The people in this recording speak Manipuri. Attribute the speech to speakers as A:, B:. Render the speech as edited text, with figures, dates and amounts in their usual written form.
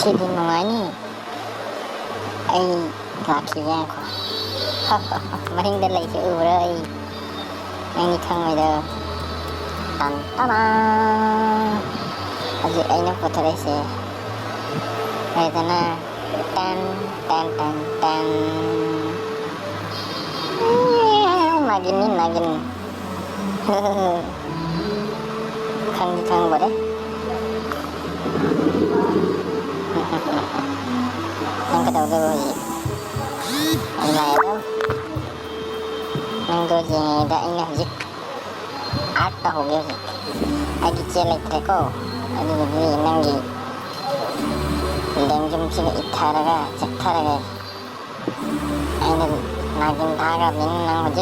A: ꯁꯤꯗꯤ ꯅꯨꯡꯉꯥꯏꯅꯤ ꯑꯩ ꯂꯥꯛꯈꯤꯒꯦ ꯉꯥꯏꯈꯣ ꯃꯅꯤꯡꯗ ꯂꯩꯁꯦ ꯎꯕ꯭ꯔꯥ ꯑꯩ ꯅꯪꯗꯤ ꯈꯪꯉꯣꯏꯗ ꯇꯥꯟ ꯇꯥꯔꯥꯡ ꯍꯧꯖꯤꯛ ꯑꯩꯅ ꯄꯨꯊꯣꯔꯛꯏꯁꯦ ꯂꯩꯗꯅ ꯇꯥꯟ ꯇꯥꯟ ꯇꯥꯟ ꯇꯥꯟ 나긴이 나긴 khăn khăn vào đấy anh cái đầu đâu gì anh này đâu anh tôi gì đã anh làm gì art ta हो गया gì anh đi chơi lại thế cô anh đi gì năng gì đem 좀 집에 이타라가 짝타라가 anh 나긴 다가 민난 거지